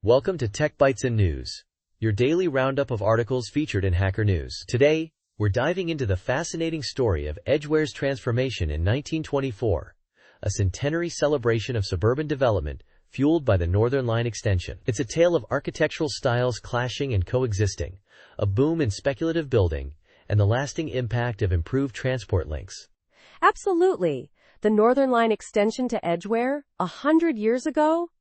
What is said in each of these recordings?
Welcome to Tech Bytes and News, your daily roundup of articles featured in Hacker News. Today, we're diving into the fascinating story of Edgware's transformation in 1924, a centenary celebration of suburban development fueled by the Northern Line extension. It's a tale of architectural styles clashing and coexisting, a boom in speculative building, and the lasting impact of improved transport links. Absolutely. The Northern Line extension to Edgware, 100 years ago?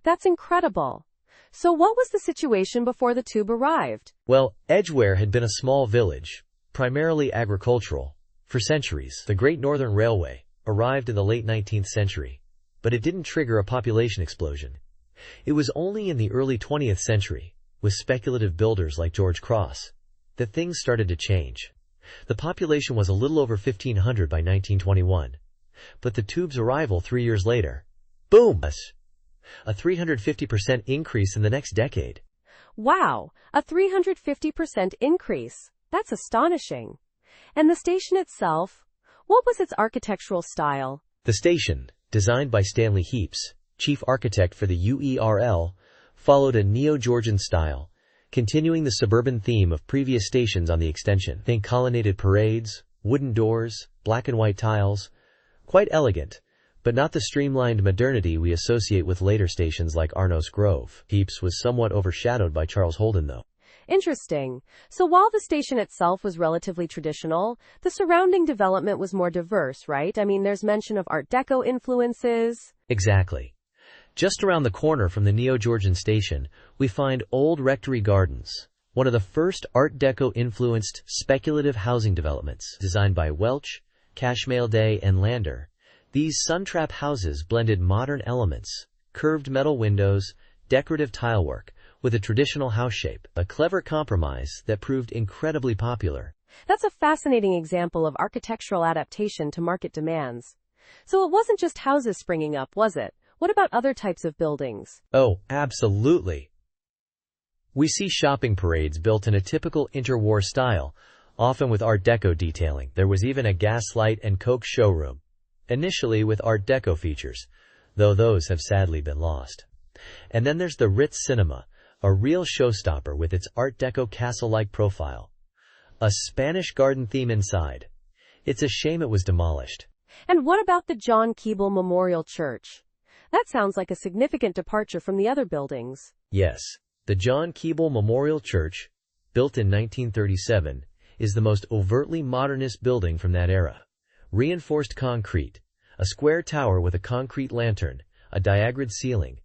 That's incredible. So what was the situation before the tube arrived? Well, Edgware had been a small village, primarily agricultural, for centuries. The Great Northern Railway arrived in the late 19th century, but it didn't trigger a population explosion. It was only in the early 20th century, with speculative builders like George Cross, that things started to change. The population was a little over 1,500 by 1921, but the tube's arrival 3 years later, boom! A 350% increase in the next decade. Wow, a 350% increase. That's astonishing. And the station itself, what was its architectural style? The station, designed by Stanley Heaps, chief architect for the UERL, followed a neo-Georgian style, continuing the suburban theme of previous stations on the extension. Think colonnaded parades, wooden doors, black and white tiles. Quite elegant, but not the streamlined modernity we associate with later stations like Arnos Grove. Heaps was somewhat overshadowed by Charles Holden, though. Interesting. So while the station itself was relatively traditional, the surrounding development was more diverse, right? I mean, there's mention of Art Deco influences. Exactly. Just around the corner from the Neo-Georgian station, we find Old Rectory Gardens, one of the first Art Deco-influenced speculative housing developments. Designed by Welch, Cashmale Day, and Lander, these sun-trap houses blended modern elements, curved metal windows, decorative tilework, with a traditional house shape, a clever compromise that proved incredibly popular. That's a fascinating example of architectural adaptation to market demands. So it wasn't just houses springing up, was it? What about other types of buildings? Oh, absolutely. We see shopping parades built in a typical interwar style, often with Art Deco detailing. There was even a Gaslight and Coke showroom, initially with Art Deco features, though those have sadly been lost. And then there's the Ritz Cinema, a real showstopper with its Art Deco castle-like profile. A Spanish garden theme inside. It's a shame it was demolished. And what about the John Keble Memorial Church? That sounds like a significant departure from the other buildings. Yes, the John Keble Memorial Church, built in 1937, is the most overtly modernist building from that era. Reinforced concrete, a square tower with a concrete lantern, a diagonal ceiling,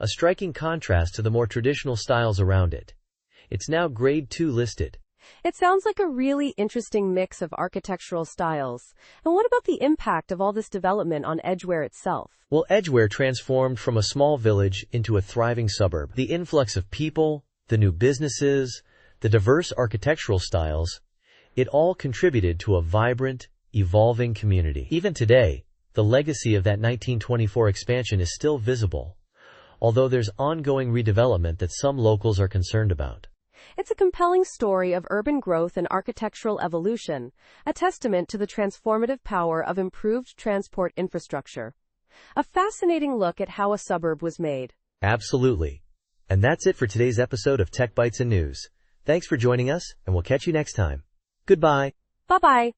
a striking contrast to the more traditional styles around it. It's now Grade 2 listed. It sounds like a really interesting mix of architectural styles. And what about the impact of all this development on Edgware itself? Well, Edgware transformed from a small village into a thriving suburb. The influx of people, the new businesses, the diverse architectural styles, it all contributed to a vibrant, evolving community. Even today, the legacy of that 1924 expansion is still visible, although there's ongoing redevelopment that some locals are concerned about. It's a compelling story of urban growth and architectural evolution, a testament to the transformative power of improved transport infrastructure. A fascinating look at how a suburb was made. Absolutely. And that's it for today's episode of Tech Bytes and News. Thanks for joining us, and we'll catch you next time. Goodbye. Bye-bye.